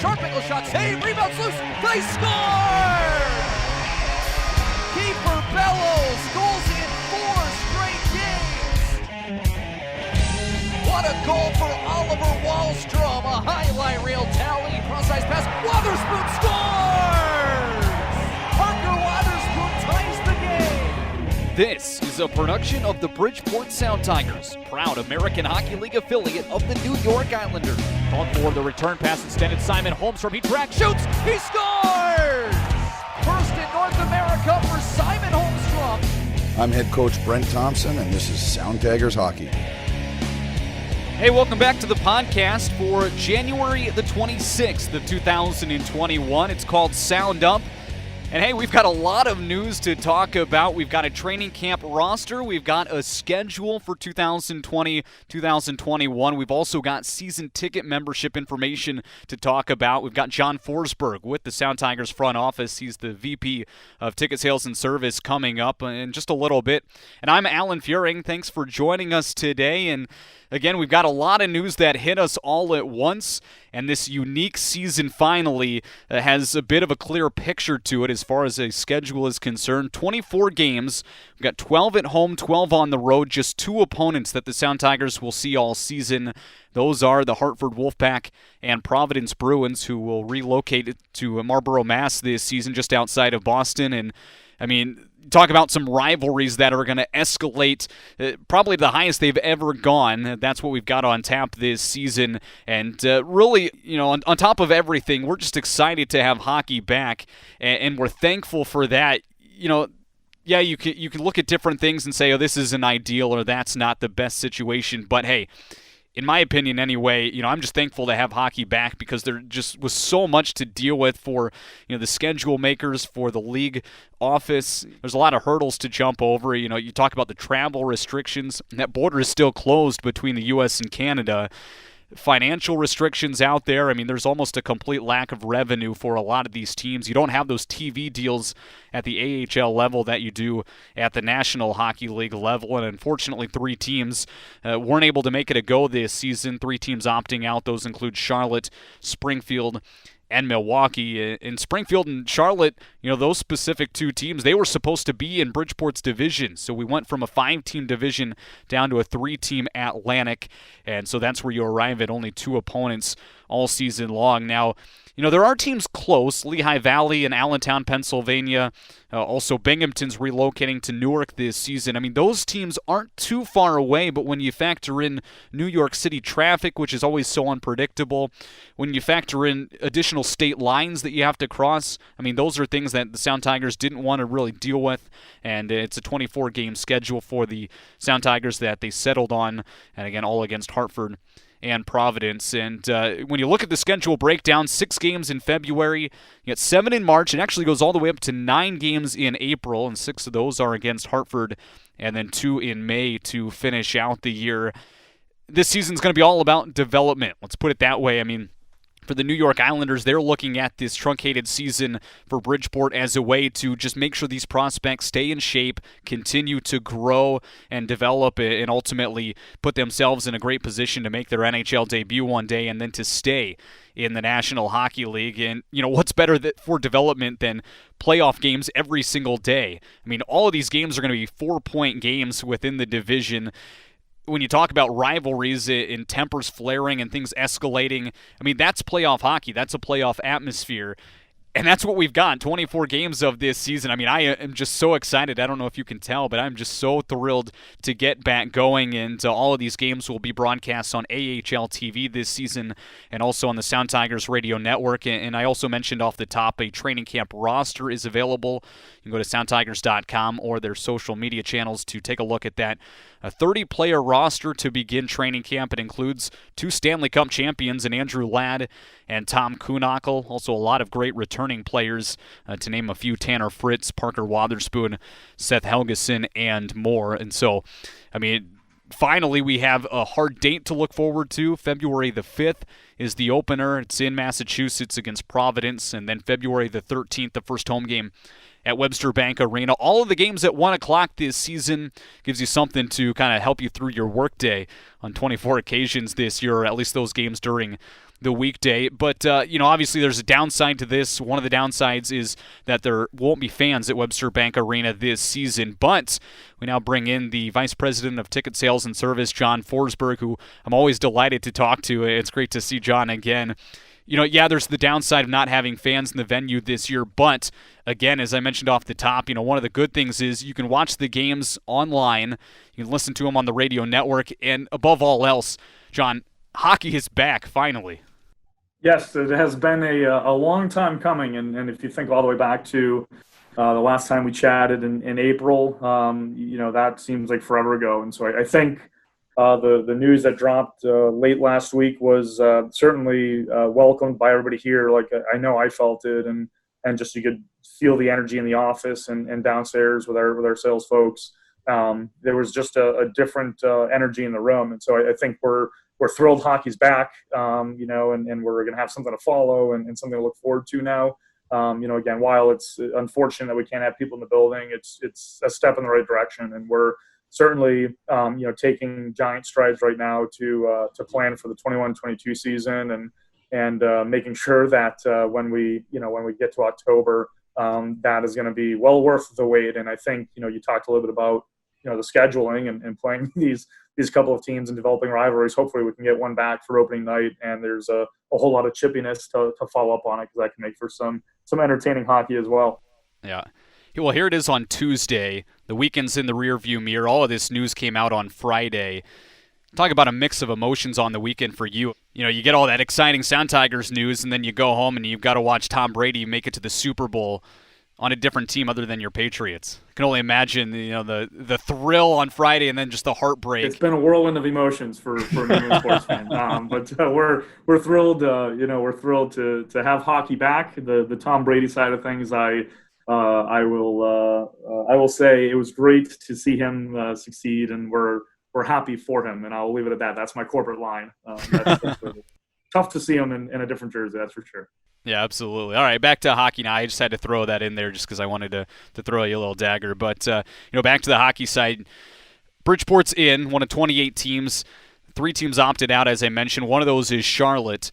sharp angle shot, save, rebounds loose, they score! Keeper Bellows goals in 4 straight games. What a goal for Oliver Wahlstrom, a highlight reel tally, cross-ice pass, Wotherspoon scores! Parker Wotherspoon ties the game. This is a production of the Bridgeport Sound Tigers, proud American Hockey League affiliate of the New York Islanders. On for the return pass extended, Simon Holmstrom, he tracks, shoots, he scores! First in North America for Simon Holmstrom. I'm head coach Brent Thompson, and this is Sound Tigers Hockey. Hey, welcome back to the podcast for January the 26th of 2021. It's called Sound Up. And hey, we've got a lot of news to talk about. We've got a training camp roster. We've got a schedule for 2020-2021. We've also got season ticket membership information to talk about. We've got Jon Forsberg with the Sound Tigers front office. He's the VP of Ticket Sales and Service coming up in just a little bit. And I'm Alan Furing. Thanks for joining us today. And again, we've got a lot of news that hit us all at once, and this unique season finally has a bit of a clear picture to it as far as a schedule is concerned. 24 games. We've got 12 at home, 12 on the road, just 2 opponents that the Sound Tigers will see all season. Those are the Hartford Wolfpack and Providence Bruins, who will relocate to Marlborough, Mass. this season, just outside of Boston. And I mean, talk about some rivalries that are going to escalate probably the highest they've ever gone. That's what we've got on tap this season. And really, you know, on top of everything, we're just excited to have hockey back, and we're thankful for that. You know, yeah, you can look at different things and say, oh, this isn't ideal or that's not the best situation. But hey, in my opinion anyway, you know, I'm just thankful to have hockey back because there just was so much to deal with for, you know, the schedule makers, for the league office. There's a lot of hurdles to jump over. You know, you talk about the travel restrictions, and that border is still closed between the U.S. and Canada. Financial restrictions out there. I mean, there's almost a complete lack of revenue for a lot of these teams. You don't have those TV deals at the AHL level that you do at the National Hockey League level, and unfortunately 3 teams weren't able to make it a go this season. 3 teams opting out. Those include Charlotte, Springfield, and Milwaukee. In Springfield and Charlotte, you know, those specific 2 teams, they were supposed to be in Bridgeport's division. So we went from a 5-team division down to a 3-team Atlantic. And so that's where you arrive at only 2 opponents all season long. Now, you know, there are teams close, Lehigh Valley and Allentown, Pennsylvania. Also, Binghamton's relocating to Newark this season. I mean, those teams aren't too far away, but when you factor in New York City traffic, which is always so unpredictable, when you factor in additional state lines that you have to cross, I mean, those are things that the Sound Tigers didn't want to really deal with, and it's a 24-game schedule for the Sound Tigers that they settled on, and again, all against Hartford and Providence. And when you look at the schedule breakdown, 6 games in February, you get 7 in March. It actually goes all the way up to 9 games in April, and 6 of those are against Hartford, and then 2 in May to finish out the year. This season's going to be all about development. Let's put it that way. I mean, for the New York Islanders, they're looking at this truncated season for Bridgeport as a way to just make sure these prospects stay in shape, continue to grow and develop, and ultimately put themselves in a great position to make their NHL debut one day and then to stay in the National Hockey League. And, you know, what's better for development than playoff games every single day? I mean, all of these games are going to be 4-point games within the division. When you talk about rivalries and tempers flaring and things escalating, I mean, that's playoff hockey. That's a playoff atmosphere. And that's what we've got, 24 games of this season. I mean, I am just so excited. I don't know if you can tell, but I'm just so thrilled to get back going. And all of these games will be broadcast on AHL TV this season and also on the Sound Tigers Radio Network. And I also mentioned off the top, a training camp roster is available. You can go to soundtigers.com or their social media channels to take a look at that. A 30-player roster to begin training camp. It includes 2 Stanley Cup champions in Andrew Ladd and Tom Kuhnackel. Also a lot of great returning players, to name a few: Tanner Fritz, Parker Wotherspoon, Seth Helgeson, and more. And so, I mean, finally we have a hard date to look forward to. February the 5th is the opener. It's in Massachusetts against Providence. And then February the 13th, the first home game at Webster Bank Arena. All of the games at 1 o'clock this season gives you something to kind of help you through your workday on 24 occasions this year, or at least those games during the weekday. But, obviously there's a downside to this. One of the downsides is that there won't be fans at Webster Bank Arena this season. But we now bring in the Vice President of Ticket Sales and Service, Jon Forsberg, who I'm always delighted to talk to. It's great to see Jon again. There's the downside of not having fans in the venue this year, but again, as I mentioned off the top, one of the good things is you can watch the games online, you can listen to them on the radio network, and above all else, Jon, hockey is back, finally. Yes, it has been a long time coming, and if you think all the way back to the last time we chatted in April, that seems like forever ago, and so I think the news that dropped late last week was certainly welcomed by everybody here. Like I know I felt it, and just you could feel the energy in the office and downstairs with our sales folks. There was just a different energy in the room, and so I think we're thrilled hockey's back. And we're going to have something to follow and something to look forward to now. Again, while it's unfortunate that we can't have people in the building, it's a step in the right direction, and we're certainly, taking giant strides right now to plan for the 21-22 season and making sure that when we get to October, that is going to be well worth the wait. And I think, you talked a little bit about, the scheduling and playing these couple of teams and developing rivalries. Hopefully we can get one back for opening night, and there's a whole lot of chippiness to follow up on it, because that can make for some entertaining hockey as well. Yeah. Well, here it is on Tuesday. The weekend's in the rearview mirror. All of this news came out on Friday. Talk about a mix of emotions on the weekend for you. You get all that exciting Sound Tigers news, and then you go home and you've got to watch Tom Brady make it to the Super Bowl on a different team other than your Patriots. I can only imagine, the thrill on Friday and then just the heartbreak. It's been a whirlwind of emotions for a New England sports fan. But we're thrilled. We're thrilled to have hockey back. The Tom Brady side of things, I will say it was great to see him succeed, and we're happy for him, and I'll leave it at that. That's my corporate line. That's tough to see him in a different jersey, that's for sure. Yeah, absolutely. All right, back to hockey now. I just had to throw that in there just because I wanted to throw you a little dagger. But, back to the hockey side. Bridgeport's in, one of 28 teams. 3 teams opted out, as I mentioned. One of those is Charlotte.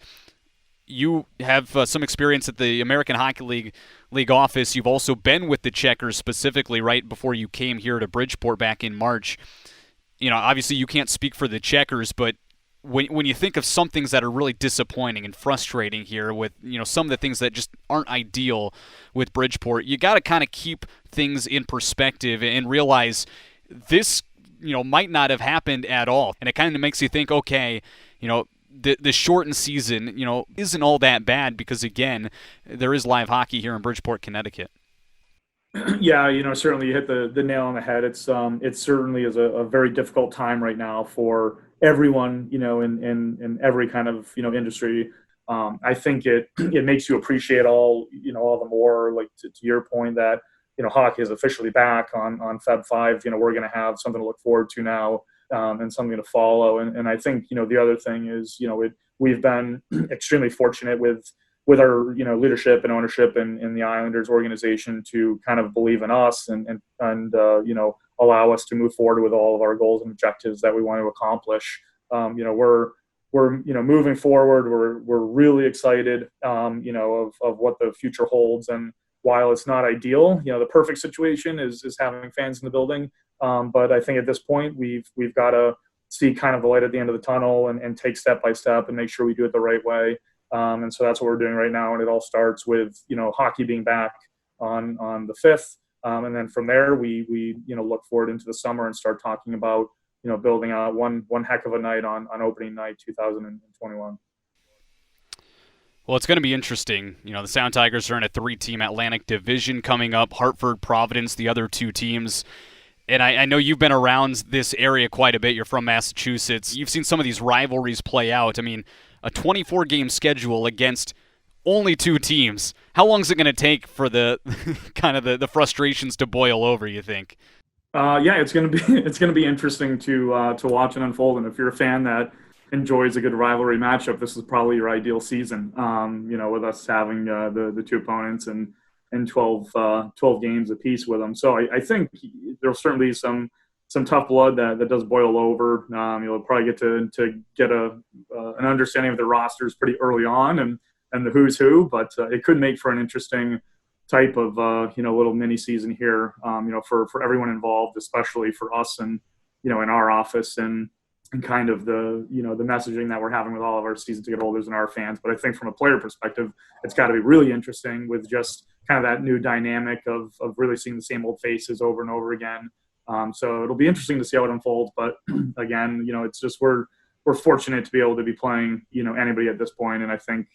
You have some experience at the American Hockey League office. You've also been with the Checkers specifically right before you came here to Bridgeport back in March. Obviously you can't speak for the Checkers, but when you think of some things that are really disappointing and frustrating here with, some of the things that just aren't ideal with Bridgeport, you got to kind of keep things in perspective and realize this, might not have happened at all. And it kind of makes you think, okay, the shortened season, isn't all that bad because, again, there is live hockey here in Bridgeport, Connecticut. Yeah, certainly you hit the nail on the head. It certainly is a very difficult time right now for everyone, in every kind of, industry. I think it makes you appreciate all the more, like to your point that, hockey is officially back on Feb 5. We're going to have something to look forward to now, and something to follow. And I think, the other thing is, we've been extremely fortunate with our, leadership and ownership in the Islanders organization to kind of believe in us and allow us to move forward with all of our goals and objectives that we want to accomplish. We're moving forward. We're really excited, of what the future holds. And while it's not ideal, the perfect situation is having fans in the building. But I think at this point we've got to see kind of the light at the end of the tunnel and take step by step and make sure we do it the right way. And so that's what we're doing right now. And it all starts with, hockey being back on the 5th. And then from there, we look forward into the summer and start talking about, building out one heck of a night on opening night 2021. Well, it's going to be interesting. The Sound Tigers are in a 3-team Atlantic Division coming up. Hartford, Providence, the other 2 teams. And I know you've been around this area quite a bit. You're from Massachusetts. You've seen some of these rivalries play out. I mean, a 24-game schedule against only 2 teams. How long is it going to take for the kind of the frustrations to boil over, you think? Yeah, it's going to be interesting to watch and unfold. And if you're a fan that enjoys a good rivalry matchup, this is probably your ideal season. With us having the 2 opponents and 12 games apiece with them. So I think there'll certainly be some some tough blood that does boil over. You'll probably get to get an understanding of the rosters pretty early on and the who's who, but it could make for an interesting type of little mini season here, for everyone involved, especially for us and in our office and kind of the messaging that we're having with all of our season ticket holders and our fans. But I think from a player perspective, it's got to be really interesting with just kind of that new dynamic of really seeing the same old faces over and over again. So it'll be interesting to see how it unfolds. But again, it's just we're fortunate to be able to be playing anybody at this point. And I think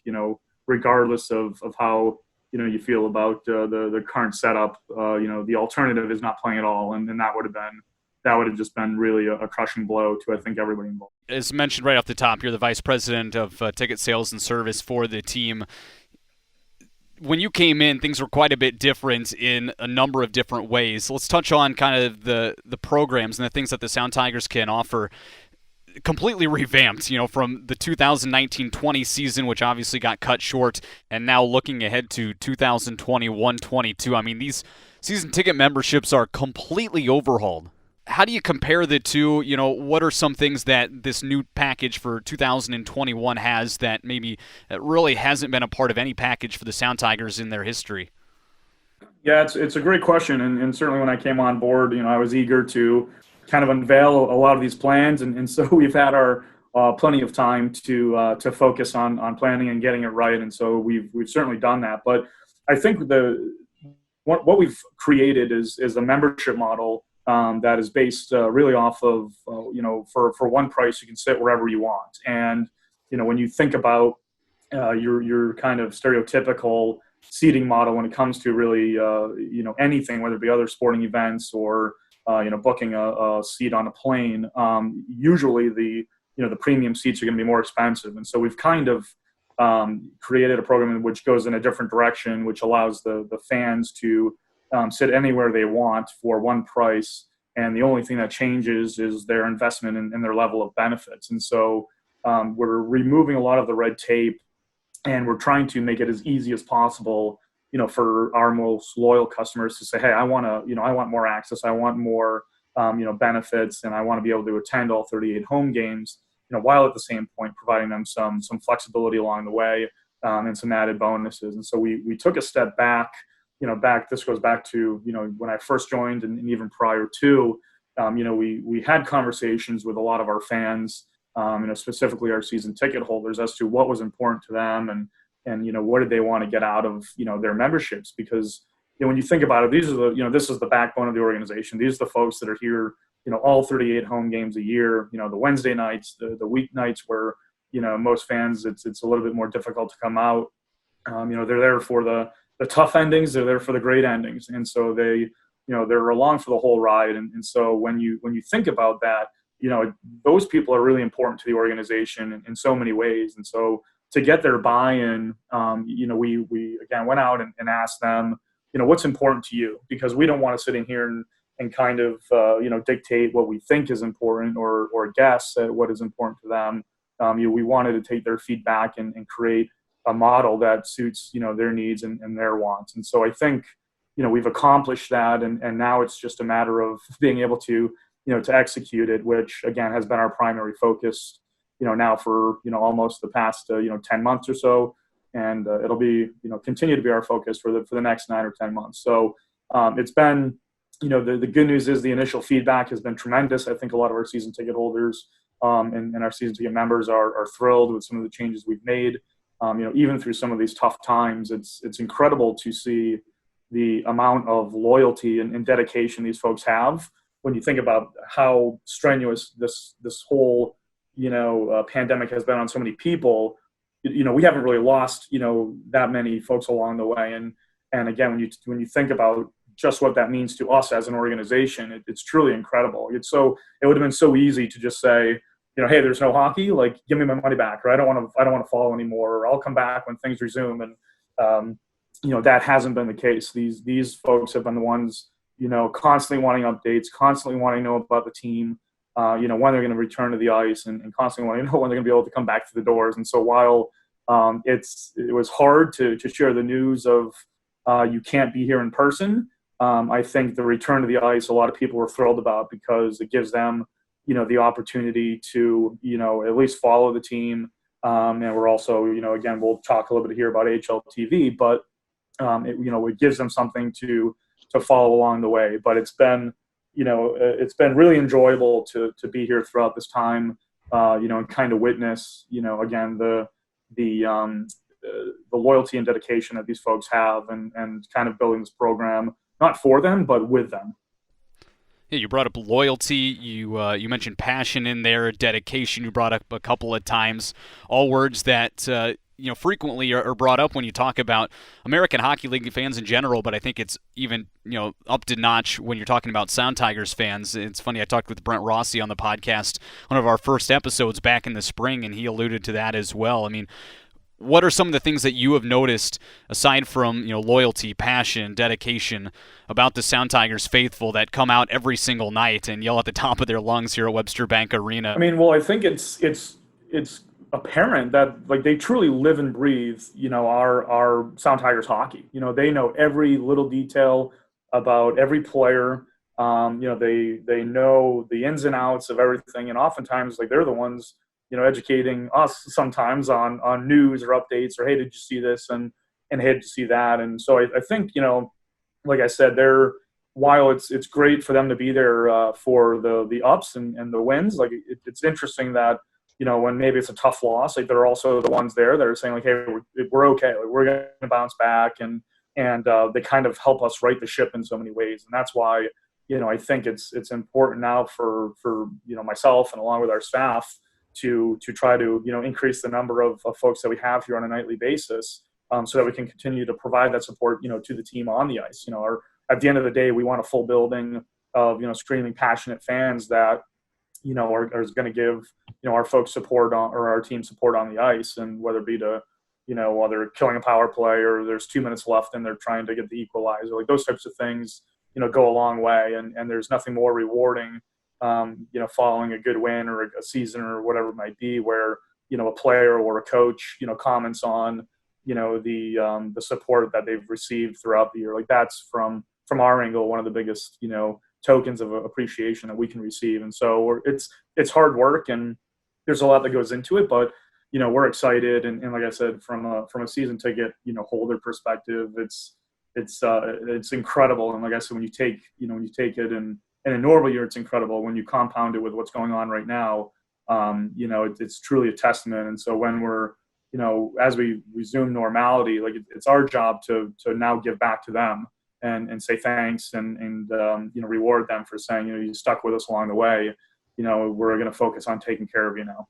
regardless of how you feel about the current setup, the alternative is not playing at all, and that would have just been really a crushing blow to, I think, everybody involved. As mentioned right off the top, you're the vice president of ticket sales and service for the team. When you came in, things were quite a bit different in a number of different ways. Let's touch on kind of the programs and the things that the Sound Tigers can offer. Completely revamped, from the 2019-20 season, which obviously got cut short, and now looking ahead to 2021-22. I mean, these season ticket memberships are completely overhauled. How do you compare the two? What are some things that this new package for 2021 has that maybe really hasn't been a part of any package for the Sound Tigers in their history? Yeah, it's a great question, and certainly when I came on board, I was eager to kind of unveil a lot of these plans, and so we've had our plenty of time to focus on planning and getting it right, and so we've certainly done that. But I think what we've created is a membership model that is based really off of for one price you can sit wherever you want. And when you think about your kind of stereotypical seating model when it comes to really anything, whether it be other sporting events or booking a seat on a plane, usually the premium seats are going to be more expensive. And so we've kind of created a program which goes in a different direction, which allows the fans to sit anywhere they want for one price, and the only thing that changes is their investment and their level of benefits. And so we're removing a lot of the red tape, and we're trying to make it as easy as possible, for our most loyal customers to say, hey, I want more access, I want more, benefits, and I want to be able to attend all 38 home games, while at the same point providing them some flexibility along the way, and some added bonuses. And so we took a step back. This goes back to, when I first joined and even prior to, we had conversations with a lot of our fans, specifically our season ticket holders, as to what was important to them and what did they want to get out of, their memberships. Because, when you think about it, these are this is the backbone of the organization. These are the folks that are here, all 38 home games a year, the Wednesday nights, the weeknights where, most fans, it's a little bit more difficult to come out. They're there for the tough endings, they're there for the great endings. And so they're along for the whole ride. And so when you think about that, those people are really important to the organization in so many ways. And so to get their buy-in, we again went out and asked them, what's important to you? Because we don't want to sit in here and kind of, dictate what we think is important or guess at what is important to them. We wanted to take their feedback and create a model that suits, their needs and their wants. And so I think, we've accomplished that, and now it's just a matter of being able to, to execute it, which again has been our primary focus, now for, almost the past, 10 months or so. And it'll be, continue to be our focus for the next 9 or 10 months. So it's been, the good news is the initial feedback has been tremendous. I think a lot of our season ticket holders and our season ticket members are thrilled with some of the changes we've made. Even through some of these tough times, it's incredible to see the amount of loyalty and dedication these folks have when you think about how strenuous this whole, pandemic has been on so many people. We haven't really lost, that many folks along the way. And again, when you think about just what that means to us as an organization, it's truly incredible. It would have been so easy to just say, hey, there's no hockey, like give me my money back, or I don't want to follow anymore, or I'll come back when things resume. And that hasn't been the case. These folks have been the ones, constantly wanting updates, constantly wanting to know about the team, when they're going to return to the ice, and constantly wanting to know when they're going to be able to come back to the doors. And so while it was hard to share the news of you can't be here in person, I think the return to the ice, a lot of people were thrilled about because it gives them, the opportunity to, at least follow the team. And we're also, again, we'll talk a little bit here about HLTV, but it gives them something to follow along the way. But it's been really enjoyable to be here throughout this time, and kind of witness, again, the loyalty and dedication that these folks have, and kind of building this program not for them but with them. Yeah, you brought up loyalty. You mentioned passion in there, dedication. You brought up a couple of times, all words that frequently are brought up when you talk about American Hockey League fans in general. But I think it's even up to notch when you're talking about Sound Tigers fans. It's funny. I talked with Brent Rossi on the podcast, one of our first episodes back in the spring, and he alluded to that as well. I mean, what are some of the things that you have noticed, aside from loyalty, passion, dedication, about the Sound Tigers faithful that come out every single night and yell at the top of their lungs here at Webster Bank Arena? I mean, well, I think it's apparent that they truly live and breathe our Sound Tigers hockey. They know every little detail about every player. They know the ins and outs of everything, and oftentimes they're the ones educating us sometimes on news or updates, or, hey, did you see this? And hey, did you see that? And so I think, like I said, while it's great for them to be there for the ups and the wins, it's interesting that, when maybe it's a tough loss, they're also the ones there that are saying hey, we're okay. We're going to bounce back. And they kind of help us right the ship in so many ways. And that's why, I think it's important now for myself and along with our staff to try to increase the number of folks that we have here on a nightly basis, so that we can continue to provide that support to the team on the ice. At the end of the day, we want a full building of screaming passionate fans that are going to give our folks support or our team support on the ice, and whether it be to while they're killing a power play or there's 2 minutes left and they're trying to get the equalizer, those types of things go a long way, and there's nothing more rewarding following a good win or a season or whatever it might be, where a player or a coach comments on the support that they've received throughout the year. That's from our angle one of the biggest tokens of appreciation that we can receive. And so it's hard work, and there's a lot that goes into it, but we're excited, and like I said, from a season ticket holder perspective, it's incredible. And like I said, when you take it, and in a normal year, it's incredible. When you compound it with what's going on right now, it's truly a testament. And so when we're, as we resume normality, it's our job to now give back to them and say thanks and reward them for saying, you stuck with us along the way. We're going to focus on taking care of you now.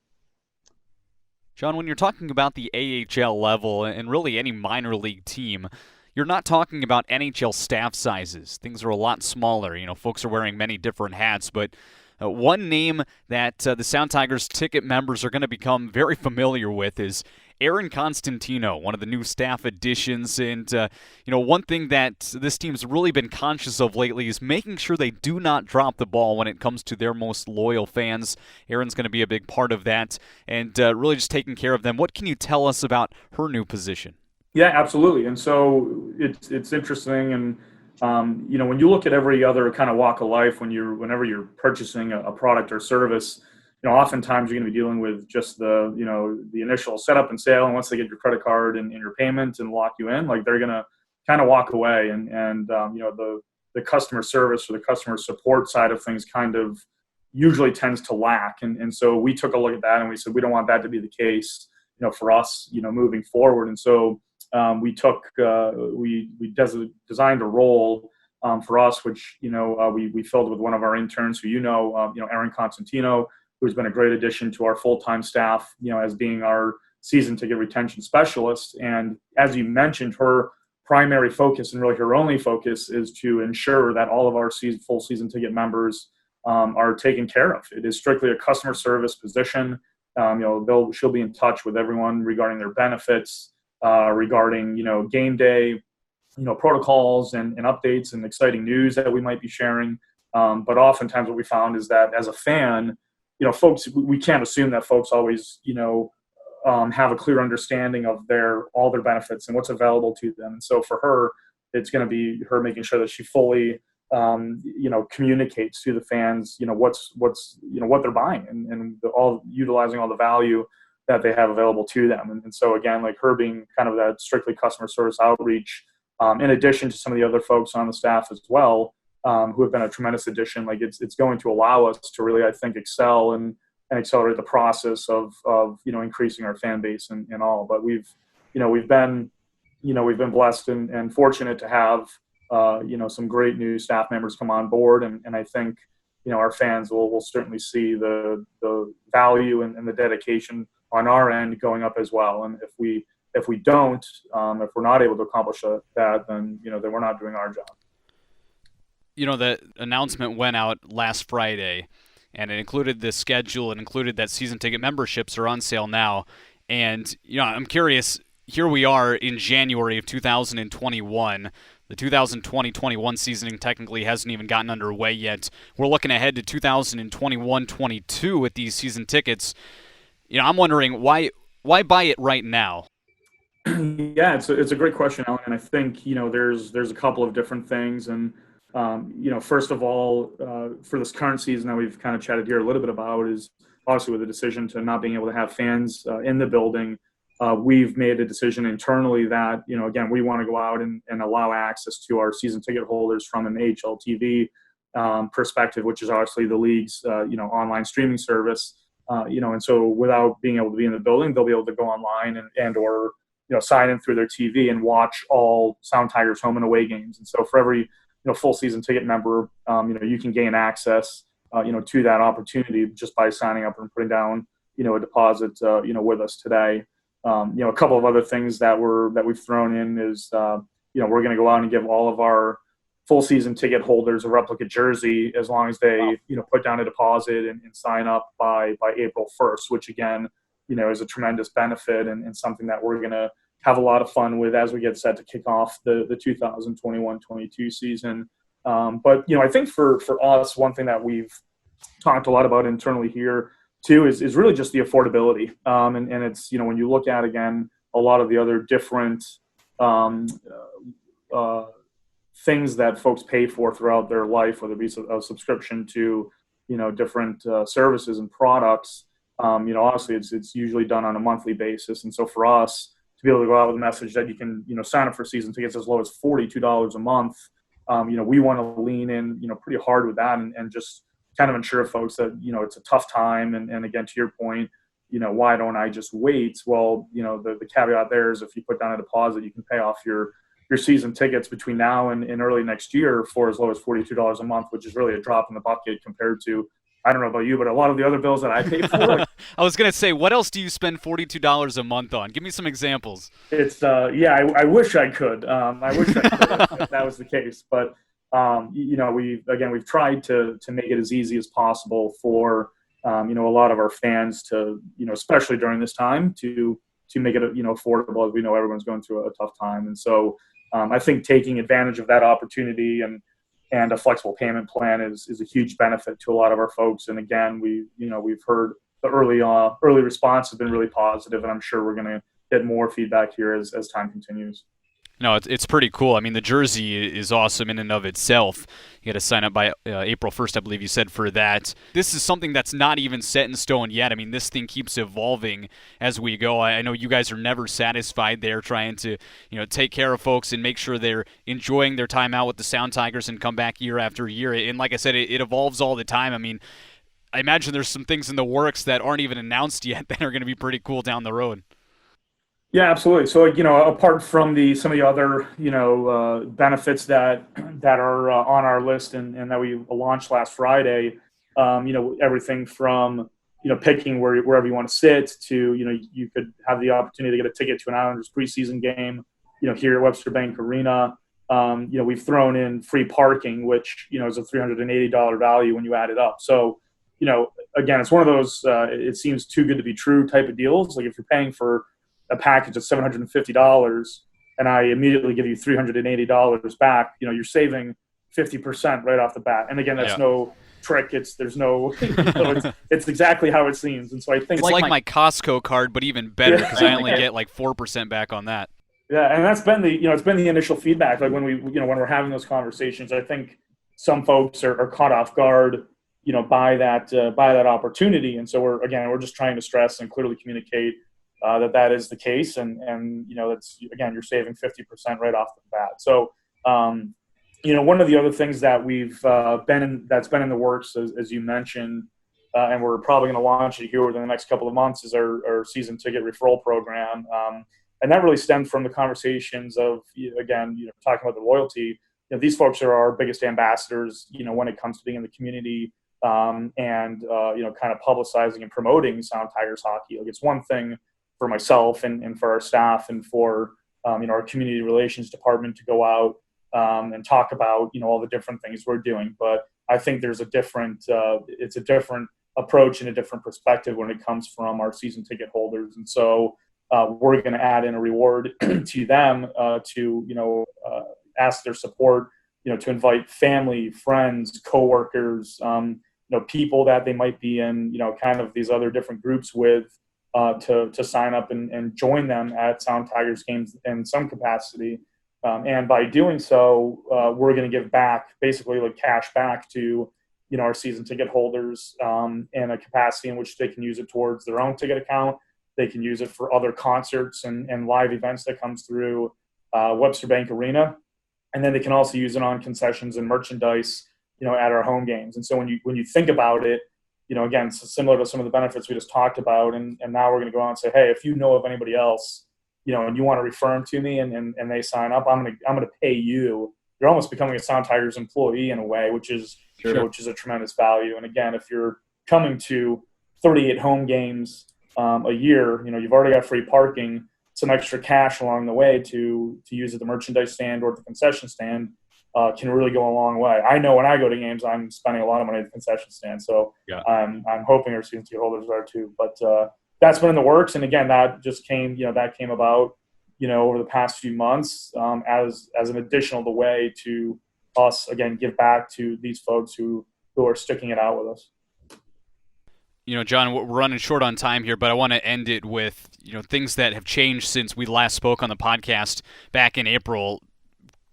Jon, when you're talking about the AHL level and really any minor league team, you're not talking about NHL staff sizes. Things are a lot smaller. Folks are wearing many different hats, but one name that the Sound Tigers ticket members are going to become very familiar with is Aaron Constantino, one of the new staff additions. And, one thing that this team's really been conscious of lately is making sure they do not drop the ball when it comes to their most loyal fans. Aaron's going to be a big part of that, and really just taking care of them. What can you tell us about her new position? Yeah, absolutely. And so it's interesting. And, when you look at every other kind of walk of life, whenever you're purchasing a product or service, oftentimes you're going to be dealing with just the initial setup and sale. And once they get your credit card and your payment and lock you in, they're going to kind of walk away. And the customer service or the customer support side of things kind of usually tends to lack. And so we took a look at that and we said, we don't want that to be the case, for us, moving forward. And so we designed a role for us, which, we filled with one of our interns who, Aaron Constantino, who's been a great addition to our full-time staff, as being our season ticket retention specialist. And as you mentioned, her primary focus and really her only focus is to ensure that all of our full season ticket members are taken care of. It is strictly a customer service position. She'll be in touch with everyone regarding their benefits, regarding, game day, protocols and updates and exciting news that we might be sharing. But oftentimes what we found is that as a fan, folks, we can't assume that folks always, have a clear understanding of all their benefits and what's available to them. And so for her, it's going to be her making sure that she fully, communicates to the fans, what's what they're buying, and all utilizing all the value that they have available to them. And so again, like her being kind of that strictly customer service outreach, in addition to some of the other folks on the staff as well, who have been a tremendous addition. Like it's going to allow us to really, I think, excel and accelerate the process of increasing our fan base and all. But we've been blessed and fortunate to have some great new staff members come on board, and I think our fans will certainly see the value and the dedication on our end going up as well. And if we don't, if we're not able to accomplish that, then then we're not doing our job. The announcement went out last Friday, and it included the schedule. It included that season ticket memberships are on sale now. And I'm curious, here we are in January of 2021. The 2020-21 season technically hasn't even gotten underway yet. We're looking ahead to 2021-22 with these season tickets. I'm wondering why buy it right now? Yeah, it's a great question, Alan. And I think there's a couple of different things. And first of all, for this current season that we've kind of chatted here a little bit about is obviously with the decision to not being able to have fans in the building. We've made a decision internally that, again, we want to go out and allow access to our season ticket holders from an HLTV perspective, which is obviously the league's, online streaming service. And so without being able to be in the building, they'll be able to go online and or sign in through their TV and watch all Sound Tigers home and away games. And so for every full season ticket member, you can gain access to that opportunity just by signing up and putting down a deposit with us today. A couple of other things that we've thrown in is we're going to go out and give all of our full season ticket holders a replica jersey as long as they put down a deposit and sign up by April 1st, which again is a tremendous benefit and something that we're going to have a lot of fun with as we get set to kick off the 2021-22 season. But I think for us, one thing that we've talked a lot about internally here too is really just the affordability. And it's when you look at again a lot of the other different things that folks pay for throughout their life, whether it be a subscription to different services and products. Obviously it's usually done on a monthly basis, and so for us to be able to go out with a message that you can sign up for season tickets as low as $42 a month, we want to lean in pretty hard with that and just kind of ensure folks that it's a tough time, and again to your point, why don't I just wait? Well, the caveat there is if you put down a deposit, you can pay off your season tickets between now and early next year for as low as $42 a month, which is really a drop in the bucket compared to, I don't know about you, but a lot of the other bills that I pay for. I was going to say, what else do you spend $42 a month on? Give me some examples. It's I wish I could. I wish I could if that was the case. But we've tried to make it as easy as possible for a lot of our fans to especially during this time to make it affordable, as we know everyone's going through a tough time. And so I think taking advantage of that opportunity and a flexible payment plan is a huge benefit to a lot of our folks. And again, we've heard the early response has been really positive, and I'm sure we're going to get more feedback here as time continues. No, it's pretty cool. I mean, the jersey is awesome in and of itself. You got to sign up by April 1st, I believe you said, for that. This is something that's not even set in stone yet. I mean, this thing keeps evolving as we go. I know you guys are never satisfied there, trying to take care of folks and make sure they're enjoying their time out with the Sound Tigers and come back year after year. And like I said, it evolves all the time. I mean, I imagine there's some things in the works that aren't even announced yet that are going to be pretty cool down the road. Yeah, absolutely. So, apart from some of the other, benefits that are on our list and that we launched last Friday, everything from, picking wherever you want to sit to, you could have the opportunity to get a ticket to an Islanders preseason game, here at Webster Bank Arena. We've thrown in free parking, which, is a $380 value when you add it up. So, again, it's one of those, it seems too good to be true type of deals. Like if you're paying for a package of $750 and I immediately give you $380 back, you're saving 50% right off the bat. And again, that's no trick. It's exactly how it seems. And so I think it's like my Costco card, but even better because I only get like 4% back on that. Yeah, and that's been it's been the initial feedback. Like when when we're having those conversations, I think some folks are caught off guard, by that opportunity. And so we're just trying to stress and clearly communicate that is the case. And that's, again, you're saving 50% right off the bat. So, one of the other things that that's been in the works, as you mentioned, and we're probably going to launch it here within the next couple of months, is our season ticket referral program. And that really stemmed from the conversations of, again, talking about the loyalty. These folks are our biggest ambassadors, when it comes to being in the community, and kind of publicizing and promoting Sound Tigers hockey. Like, it's one thing for myself and for our staff and for our community relations department to go out and talk about all the different things we're doing. But I think there's it's a different approach and a different perspective when it comes from our season ticket holders. And so we're going to add in a reward to them to ask their support, to invite family, friends, coworkers, people that they might be in kind of these other different groups with, to sign up and join them at Sound Tigers games in some capacity. And by doing so, we're going to give back, basically like cash back to our season ticket holders, in a capacity in which they can use it towards their own ticket account. They can use it for other concerts and live events that comes through Webster Bank Arena. And then they can also use it on concessions and merchandise, at our home games. And so when you think about it, again, so similar to some of the benefits we just talked about, and now we're going to go out and say, hey, if you know of anybody else, and you want to refer them to me and they sign up, I'm going to pay you. You're almost becoming a Sound Tigers employee in a way, which is a tremendous value. And again, if you're coming to 38 home games a year, you've already got free parking, some extra cash along the way to use at the merchandise stand or at the concession stand can really go a long way. I know when I go to games, I'm spending a lot of money at the concession stand. So yeah. I'm hoping our season ticket holders are too. But that's been in the works. And again, that just came about, over the past few months as an additional way to us, again, give back to these folks who are sticking it out with us. John, we're running short on time here, but I want to end it with, things that have changed since we last spoke on the podcast back in April.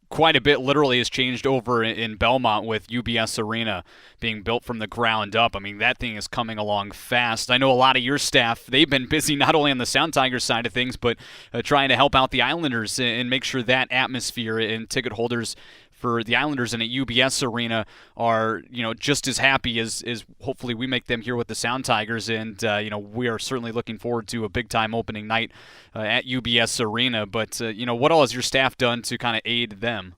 Quite a bit literally has changed over in Belmont with UBS Arena being built from the ground up. I mean, that thing is coming along fast. I know a lot of your staff, they've been busy not only on the Sound Tigers side of things, but trying to help out the Islanders and make sure that atmosphere and ticket holders for the Islanders and at UBS Arena are, just as happy as hopefully we make them here with the Sound Tigers. And, we are certainly looking forward to a big-time opening night at UBS Arena. But, what all has your staff done to kind of aid them?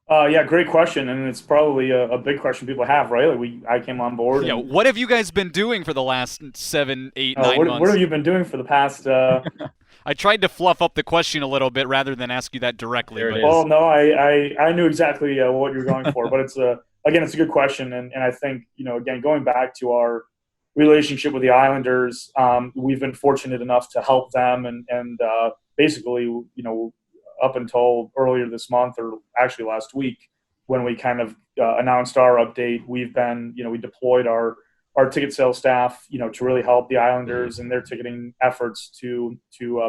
Yeah, great question. And it's probably a big question people have, right? Like I came on board. Yeah, what have you guys been doing for the last 7, 8, 9 months? What have you been doing for the past I tried to fluff up the question a little bit rather than ask you that directly. Well, no, I knew exactly what you're going for, but it's a good question, and I think again, going back to our relationship with the Islanders, we've been fortunate enough to help them, and basically up until earlier this month, or actually last week, when we kind of announced our update, we've been we deployed our ticket sales staff, to really help the Islanders in their ticketing efforts to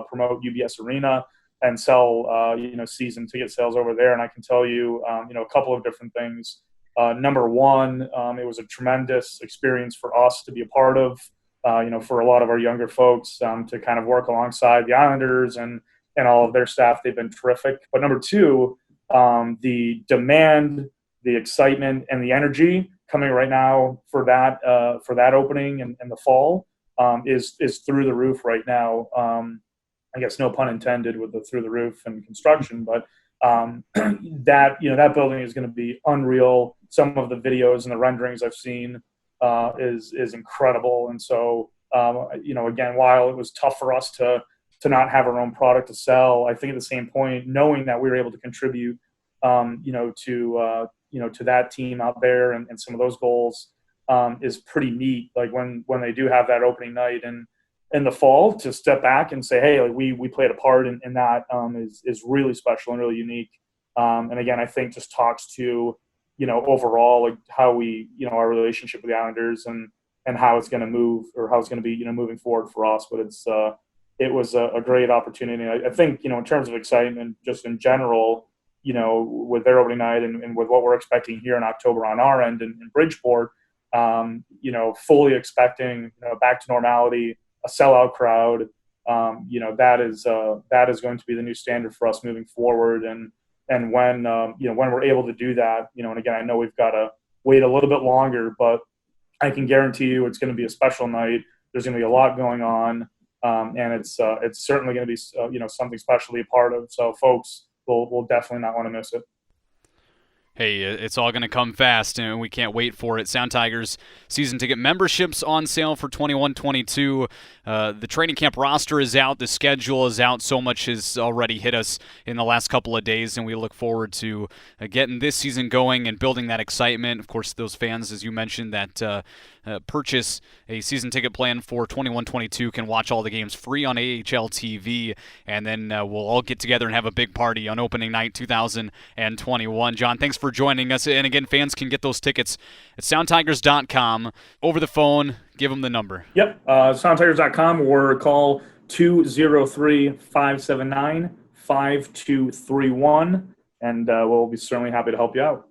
promote UBS Arena and sell, season ticket sales over there. And I can tell you, a couple of different things. Number one, it was a tremendous experience for us to be a part of, for a lot of our younger folks, to kind of work alongside the Islanders and all of their staff. They've been terrific. But number two, the demand, the excitement, and the energy coming right now for that opening in the fall is through the roof right now. I guess no pun intended with the through the roof and construction, but that building is going to be unreal. Some of the videos and the renderings I've seen is incredible. And so again, while it was tough for us to not have our own product to sell, I think at the same point, knowing that we were able to contribute to that team out there and some of those goals is pretty neat. Like when they do have that opening night and in the fall, to step back and say, hey, like we played a part in that is really special and really unique. And again, I think just talks to, overall, like how we, our relationship with the Islanders and how it's going to move, or how it's going to be, moving forward for us. But it was a great opportunity. I think, in terms of excitement, just in general, with their opening night and with what we're expecting here in October on our end in Bridgeport, fully expecting, back to normality, a sellout crowd. That is going to be the new standard for us moving forward. And when we're able to do that, and again, I know we've got to wait a little bit longer, but I can guarantee you it's going to be a special night. There's going to be a lot going on, and it's certainly going to be something special to be a part of. So folks will definitely not want to miss it. Hey, it's all going to come fast, and we can't wait for it. Sound Tigers season ticket memberships on sale for 21-22. The training camp roster is out. The schedule is out. So much has already hit us in the last couple of days, and we look forward to getting this season going and building that excitement. Of course, those fans, as you mentioned, that purchase a season ticket plan for 21-22 can watch all the games free on AHL TV, and then we'll all get together and have a big party on opening night 2021. Jon, thanks for joining us. And again, fans can get those tickets at soundtigers.com. Over the phone, give them the number. Yep, soundtigers.com or call 203-579-5231, and we'll be certainly happy to help you out.